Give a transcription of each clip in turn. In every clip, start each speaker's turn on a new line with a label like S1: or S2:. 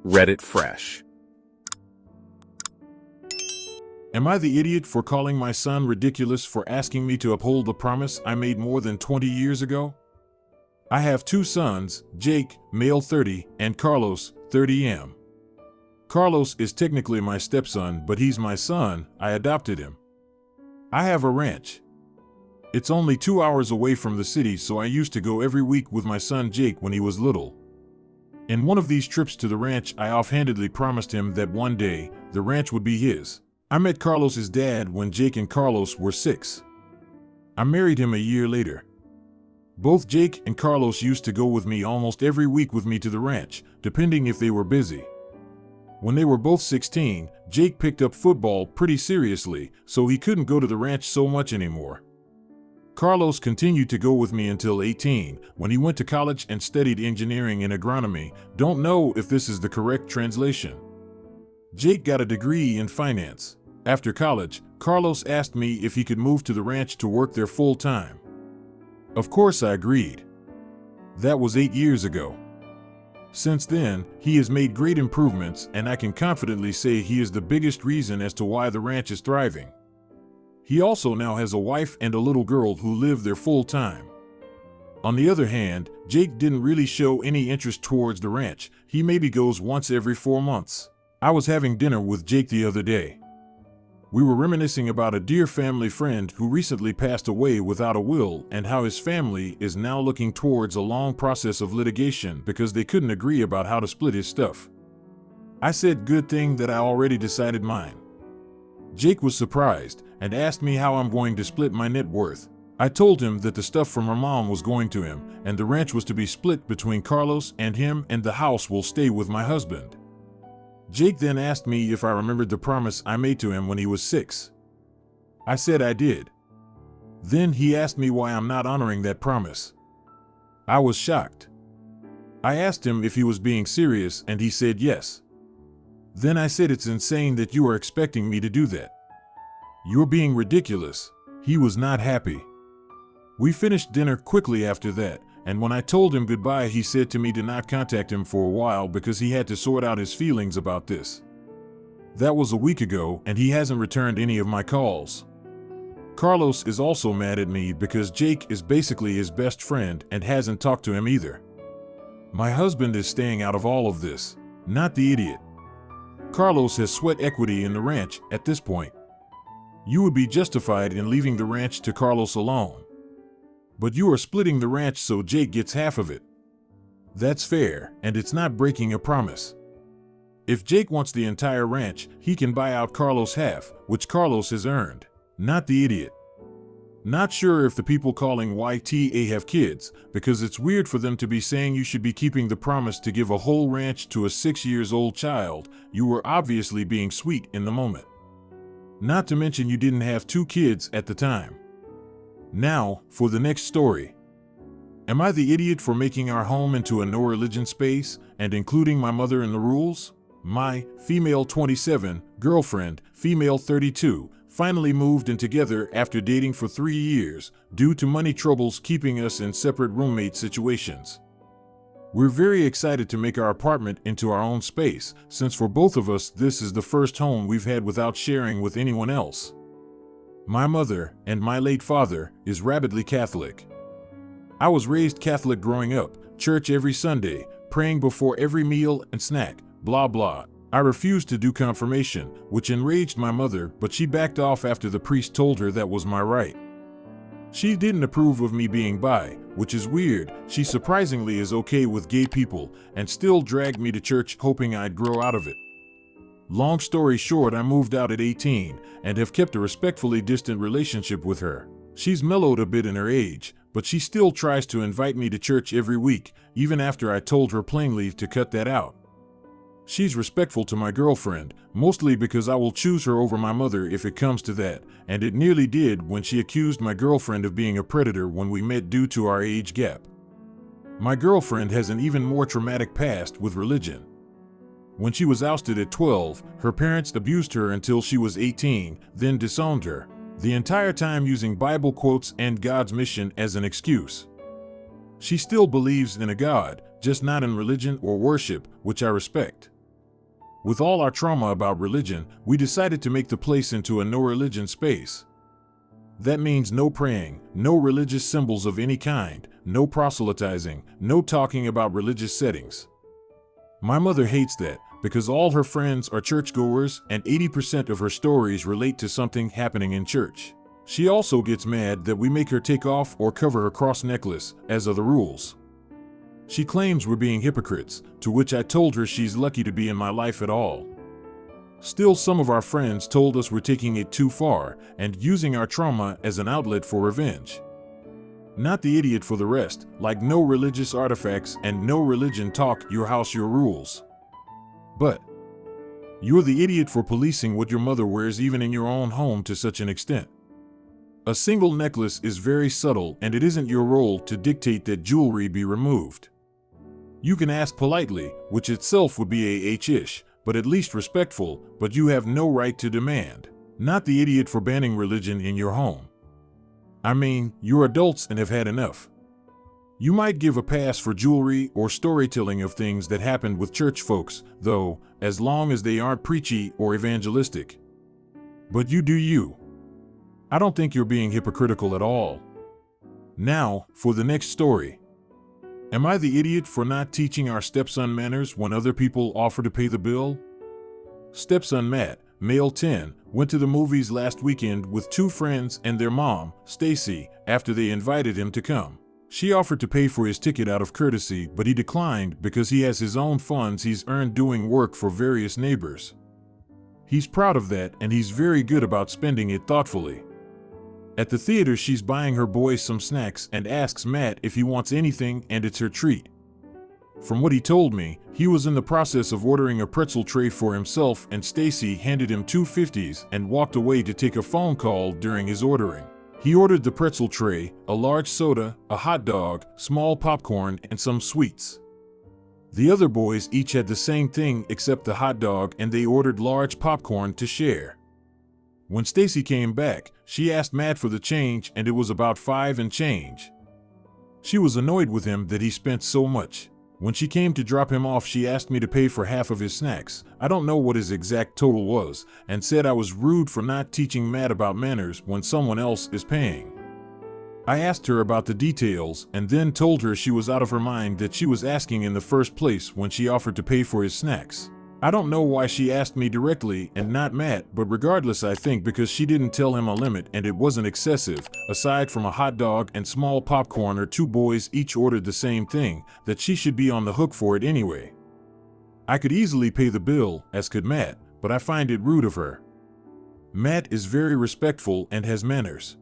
S1: Reddit fresh.
S2: Am I the idiot for calling my son ridiculous for asking me to uphold the promise I made more than 20 years ago? I have two sons, Jake, male 30, and Carlos, 30M. Carlos is technically my stepson, but he's my son. I adopted him. I have a ranch. It's only 2 hours away from the city, so I used to go every week with my son Jake when he was little. In one of these trips to the ranch, I offhandedly promised him that one day, the ranch would be his. I met Carlos's dad when Jake and Carlos were 6. I married him a year later. Both Jake and Carlos used to go with me almost every week with me to the ranch, depending if they were busy. When they were both 16, Jake picked up football pretty seriously, so he couldn't go to the ranch so much anymore. Carlos continued to go with me until 18, when he went to college and studied engineering and agronomy. Don't know if this is the correct translation. Jake got a degree in finance. After college, Carlos asked me if he could move to the ranch to work there full-time. Of course I agreed. That was 8 years ago. Since then, he has made great improvements, and I can confidently say he is the biggest reason as to why the ranch is thriving. He also now has a wife and a little girl who live there full-time. On the other hand, Jake didn't really show any interest towards the ranch. He maybe goes once every 4 months. I was having dinner with Jake the other day. We were reminiscing about a dear family friend who recently passed away without a will and how his family is now looking towards a long process of litigation because they couldn't agree about how to split his stuff. I said, good thing that I already decided mine. Jake was surprised and asked me how I'm going to split my net worth. I told him that the stuff from her mom was going to him and the ranch was to be split between Carlos and him, and the house will stay with my husband. Jake then asked me if I remembered the promise I made to him when he was 6. I said I did. Then he asked me why I'm not honoring that promise. I was shocked. I asked him if he was being serious, and he said yes. Then I said, it's insane that you are expecting me to do that. You're being ridiculous. He was not happy. We finished dinner quickly after that, and when I told him goodbye, he said to me to not contact him for a while because he had to sort out his feelings about this. That was a week ago, and he hasn't returned any of my calls. Carlos is also mad at me because Jake is basically his best friend and hasn't talked to him either. My husband is staying out of all of this, not the idiot. Carlos has sweat equity in the ranch at this point. You would be justified in leaving the ranch to Carlos alone. But you are splitting the ranch so Jake gets half of it. That's fair, and it's not breaking a promise. If Jake wants the entire ranch, he can buy out Carlos half, which Carlos has earned, not the idiot. Not sure if the people calling YTA have kids, because it's weird for them to be saying you should be keeping the promise to give a whole ranch to a 6-year-old child. You were obviously being sweet in the moment. Not to mention you didn't have 2 kids at the time. Now, for the next story. Am I the idiot for making our home into a no-religion space and including my mother in the rules? My female 27 girlfriend, female 32, finally moved in together after dating for 3 years due to money troubles keeping us in separate roommate situations. We're very excited to make our apartment into our own space, since for both of us this is the first home we've had without sharing with anyone else. My mother, and my late father, is rabidly Catholic. I was raised Catholic growing up, church every Sunday, praying before every meal and snack, blah blah. I refused to do confirmation, which enraged my mother, but she backed off after the priest told her that was my right. She didn't approve of me being bi, which is weird. She surprisingly is okay with gay people, and still dragged me to church hoping I'd grow out of it. Long story short, I moved out at 18 and have kept a respectfully distant relationship with her. She's mellowed a bit in her age, but she still tries to invite me to church every week, even after I told her plainly to cut that out. She's respectful to my girlfriend, mostly because I will choose her over my mother if it comes to that, and it nearly did when she accused my girlfriend of being a predator when we met due to our age gap. My girlfriend has an even more traumatic past with religion. When she was ousted at 12, her parents abused her until she was 18, then disowned her, the entire time using Bible quotes and God's mission as an excuse. She still believes in a God, just not in religion or worship, which I respect. With all our trauma about religion, we decided to make the place into a no-religion space. That means no praying, no religious symbols of any kind, no proselytizing, no talking about religious settings. My mother hates that because all her friends are churchgoers and 80% of her stories relate to something happening in church. She also gets mad that we make her take off or cover her cross necklace, as are the rules. She claims we're being hypocrites, to which I told her she's lucky to be in my life at all. Still, some of our friends told us we're taking it too far and using our trauma as an outlet for revenge. Not the idiot for the rest, like no religious artifacts and no religion talk, your house, your rules. But you're the idiot for policing what your mother wears even in your own home to such an extent. A single necklace is very subtle, and it isn't your role to dictate that jewelry be removed. You can ask politely, which itself would be ish, but at least respectful, but you have no right to demand. Not the idiot for banning religion in your home. I mean, you're adults and have had enough. You might give a pass for jewelry or storytelling of things that happened with church folks, though, as long as they aren't preachy or evangelistic. But you do you. I don't think you're being hypocritical at all. Now, for the next story. Am I the idiot for not teaching our stepson manners when other people offer to pay the bill? Stepson Matt, male 10, went to the movies last weekend with 2 friends and their mom, Stacy, after they invited him to come. She offered to pay for his ticket out of courtesy, but he declined because he has his own funds he's earned doing work for various neighbors. He's proud of that, and he's very good about spending it thoughtfully. At the theater, she's buying her boys some snacks and asks Matt if he wants anything, and it's her treat. From what he told me, he was in the process of ordering a pretzel tray for himself, and Stacy handed him 2 50s and walked away to take a phone call during his ordering. He ordered the pretzel tray, a large soda, a hot dog, small popcorn, and some sweets. The other boys each had the same thing except the hot dog, and they ordered large popcorn to share. When Stacy came back, she asked Matt for the change, and it was about 5 and change. She was annoyed with him that he spent so much. When she came to drop him off, she asked me to pay for half of his snacks. I don't know what his exact total was, and said I was rude for not teaching Matt about manners when someone else is paying. I asked her about the details and then told her she was out of her mind that she was asking in the first place when she offered to pay for his snacks. I don't know why she asked me directly and not Matt, but regardless, I think because she didn't tell him a limit and it wasn't excessive, aside from a hot dog and small popcorn, or 2 boys each ordered the same thing, that she should be on the hook for it anyway. I could easily pay the bill, as could Matt, but I find it rude of her. Matt is very respectful and has manners.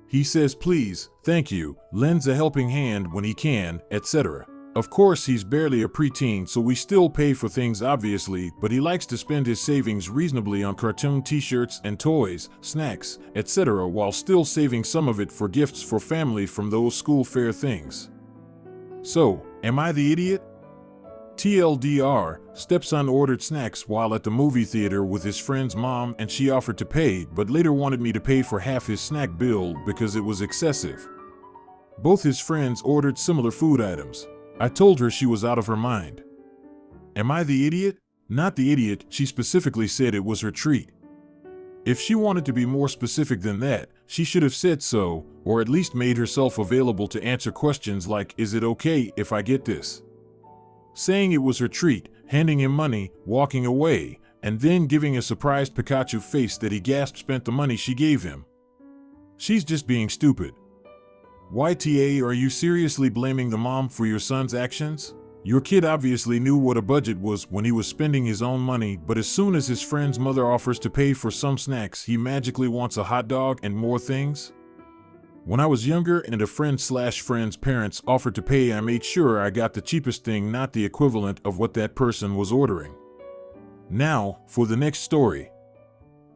S2: He says please, thank you, lends a helping hand when he can, etc. Of course, he's barely a preteen, so we still pay for things obviously, but he likes to spend his savings reasonably on cartoon t-shirts and toys, snacks, etc., while still saving some of it for gifts for family from those school fair things. So, am I the idiot? TLDR, stepson ordered snacks while at the movie theater with his friend's mom, and she offered to pay, but later wanted me to pay for half his snack bill because it was excessive. Both his friends ordered similar food items. I told her she was out of her mind. Am I the idiot? Not the idiot, she specifically said it was her treat. If she wanted to be more specific than that, she should have said so, or at least made herself available to answer questions like, is it okay if I get this? Saying it was her treat, handing him money, walking away, and then giving a surprised Pikachu face that he gasped spent the money she gave him. She's just being stupid. YTA, are you seriously blaming the mom for your son's actions? Your kid obviously knew what a budget was when he was spending his own money, but as soon as his friend's mother offers to pay for some snacks, he magically wants a hot dog and more things? When I was younger and a friend/friend's parents offered to pay, I made sure I got the cheapest thing, not the equivalent of what that person was ordering. Now, for the next story.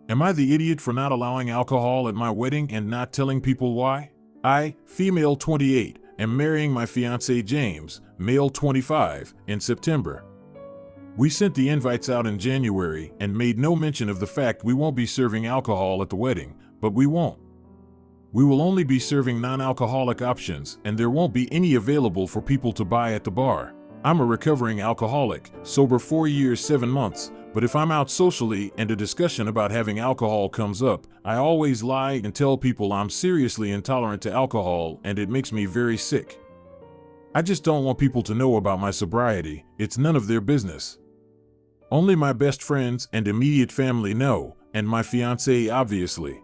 S2: Am I the idiot for not allowing alcohol at my wedding and not telling people why? I, female 28, am marrying my fiancé James, male 25, in September. We sent the invites out in January and made no mention of the fact we won't be serving alcohol at the wedding, but we won't. We will only be serving non-alcoholic options, and there won't be any available for people to buy at the bar. I'm a recovering alcoholic, sober 4 years 7 months, but if I'm out socially and a discussion about having alcohol comes up, I always lie and tell people I'm seriously intolerant to alcohol and it makes me very sick. I just don't want people to know about my sobriety. It's none of their business. Only my best friends and immediate family know, and my fiancée obviously.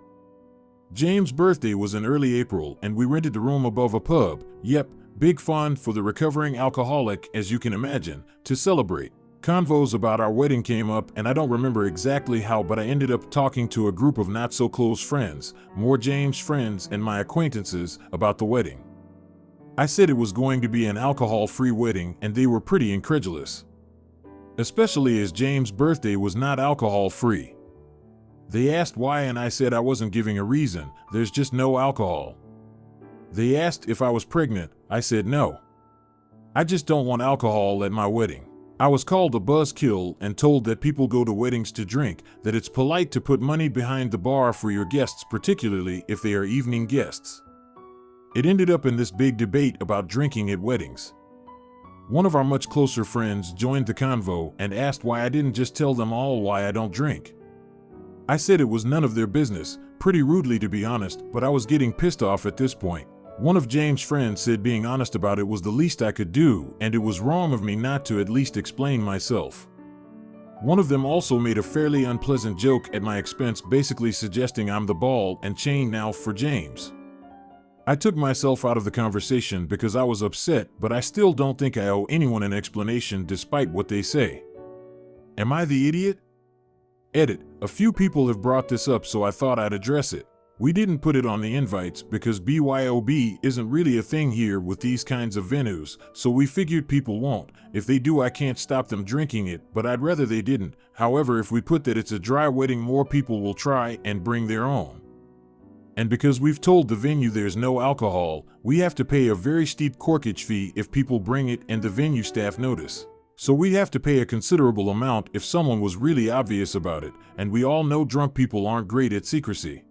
S2: James' birthday was in early April and we rented a room above a pub. Yep, big fun for the recovering alcoholic, as you can imagine, to celebrate. Convos about our wedding came up and I don't remember exactly how, but I ended up talking to a group of not so close friends, more James friends and my acquaintances, about the wedding. I said it was going to be an alcohol-free wedding and they were pretty incredulous. Especially as James' birthday was not alcohol-free. They asked why and I said I wasn't giving a reason, there's just no alcohol. They asked if I was pregnant, I said no. I just don't want alcohol at my wedding. I was called a buzzkill and told that people go to weddings to drink, that it's polite to put money behind the bar for your guests, particularly if they are evening guests. It ended up in this big debate about drinking at weddings. One of our much closer friends joined the convo and asked why I didn't just tell them all why I don't drink. I said it was none of their business, pretty rudely to be honest, but I was getting pissed off at this point. One of James' friends said being honest about it was the least I could do, and it was wrong of me not to at least explain myself. One of them also made a fairly unpleasant joke at my expense, basically suggesting I'm the ball and chain now for James. I took myself out of the conversation because I was upset, but I still don't think I owe anyone an explanation despite what they say. Am I the idiot? Edit. A few people have brought this up, so I thought I'd address it. We didn't put it on the invites because BYOB isn't really a thing here with these kinds of venues, so we figured people won't. If they do, I can't stop them drinking it, but I'd rather they didn't. However, if we put that it's a dry wedding, more people will try and bring their own. And because we've told the venue there's no alcohol, we have to pay a very steep corkage fee if people bring it and the venue staff notice. So we have to pay a considerable amount if someone was really obvious about it, and we all know drunk people aren't great at secrecy.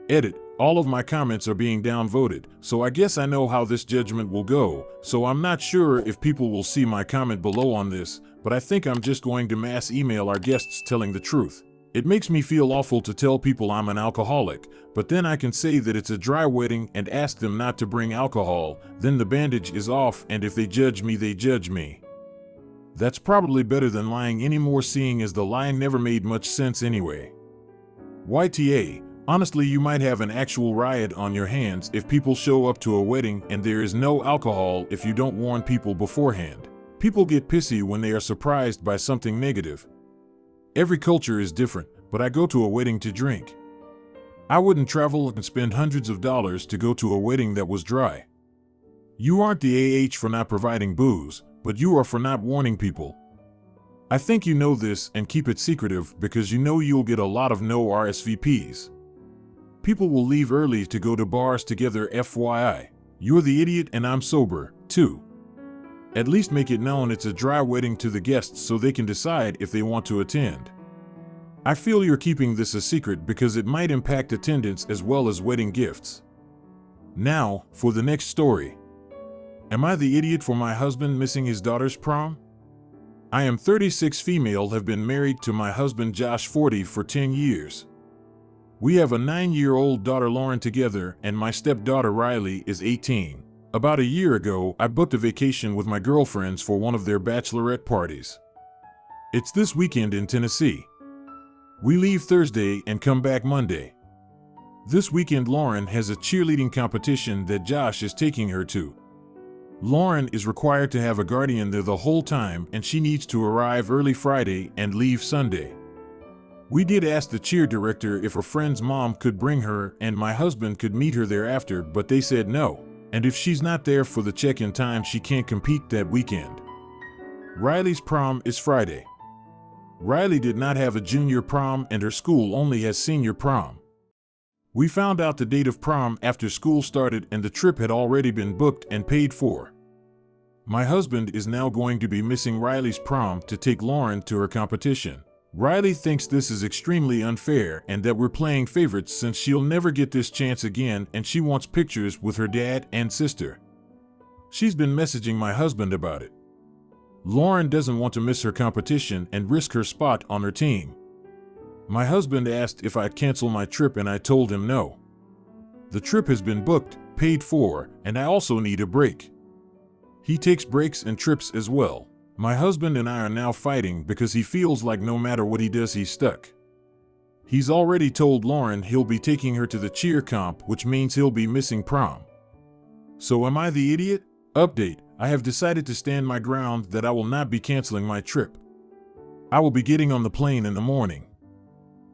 S2: Edit. All of my comments are being downvoted, so I guess I know how this judgment will go, so I'm not sure if people will see my comment below on this, but I think I'm just going to mass email our guests telling the truth. It makes me feel awful to tell people I'm an alcoholic, but then I can say that it's a dry wedding and ask them not to bring alcohol, then the bandage is off, and if they judge me, they judge me. That's probably better than lying anymore, seeing as the lie never made much sense anyway. YTA. Honestly, you might have an actual riot on your hands if people show up to a wedding and there is no alcohol if you don't warn people beforehand. People get pissy when they are surprised by something negative. Every culture is different, but I go to a wedding to drink. I wouldn't travel and spend hundreds of dollars to go to a wedding that was dry. You aren't the AH for not providing booze, but you are for not warning people. I think you know this and keep it secretive because you know you'll get a lot of no RSVPs. People will leave early to go to bars together, FYI. You're the idiot and I'm sober, too. At least make it known it's a dry wedding to the guests so they can decide if they want to attend. I feel you're keeping this a secret because it might impact attendance as well as wedding gifts. Now, for the next story. Am I the idiot for my husband missing his daughter's prom? I am 36, female, have been married to my husband Josh, 40, for 10 years. We have a 9-year-old daughter Lauren together, and my stepdaughter Riley is 18. About a year ago, I booked a vacation with my girlfriends for one of their bachelorette parties. It's this weekend in Tennessee. We leave Thursday and come back Monday. This weekend Lauren has a cheerleading competition that Josh is taking her to. Lauren is required to have a guardian there the whole time, and she needs to arrive early Friday and leave Sunday. We did ask the cheer director if a friend's mom could bring her and my husband could meet her thereafter, but they said no. And if she's not there for the check-in time, she can't compete that weekend. Riley's prom is Friday. Riley did not have a junior prom and her school only has senior prom. We found out the date of prom after school started and the trip had already been booked and paid for. My husband is now going to be missing Riley's prom to take Lauren to her competition. Riley thinks this is extremely unfair and that we're playing favorites since she'll never get this chance again, and she wants pictures with her dad and sister. She's been messaging my husband about it. Lauren doesn't want to miss her competition and risk her spot on her team. My husband asked if I'd cancel my trip and I told him no. The trip has been booked, paid for, and I also need a break. He takes breaks and trips as well. My husband and I are now fighting because he feels like no matter what he does, he's stuck. He's already told Lauren he'll be taking her to the cheer comp, which means he'll be missing prom. So am I the idiot? Update: I have decided to stand my ground that I will not be canceling my trip. I will be getting on the plane in the morning.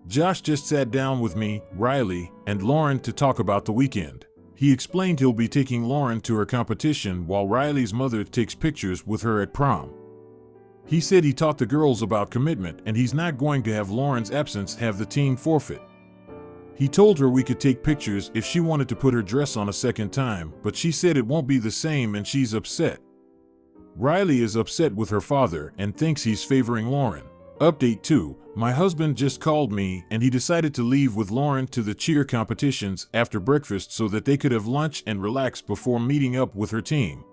S2: Josh just sat down with me, Riley, and Lauren to talk about the weekend. He explained he'll be taking Lauren to her competition while Riley's mother takes pictures with her at prom. He said he taught the girls about commitment and he's not going to have Lauren's absence have the team forfeit. He told her we could take pictures if she wanted to put her dress on a second time, but she said it won't be the same and she's upset. Riley is upset with her father and thinks he's favoring Lauren. Update 2: my husband just called me and he decided to leave with Lauren to the cheer competitions after breakfast so that they could have lunch and relax before meeting up with her team.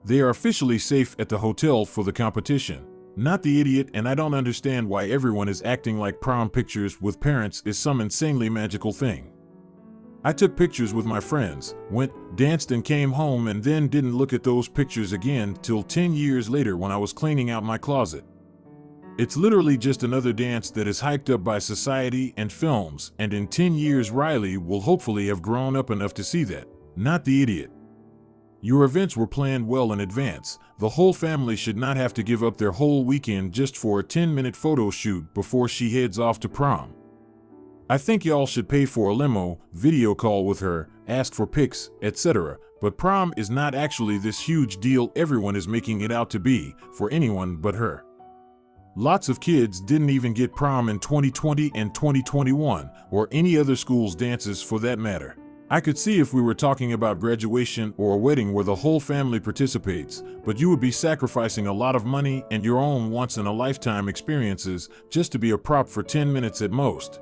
S2: They are officially safe at the hotel for the competition. Not the idiot, and I don't understand why everyone is acting like prom pictures with parents is some insanely magical thing. I took pictures with my friends, went, danced and came home and then didn't look at those pictures again till 10 years later when I was cleaning out my closet. It's literally just another dance that is hyped up by society and films, and in 10 years Riley will hopefully have grown up enough to see that. Not the idiot. Your events were planned well in advance. The whole family should not have to give up their whole weekend just for a 10-minute photo shoot before she heads off to prom. I think y'all should pay for a limo, video call with her, ask for pics, etc. But prom is not actually this huge deal everyone is making it out to be, for anyone but her. Lots of kids didn't even get prom in 2020 and 2021, or any other school's dances for that matter. I could see if we were talking about graduation or a wedding where the whole family participates, but you would be sacrificing a lot of money and your own once-in-a-lifetime experiences just to be a prop for 10 minutes at most.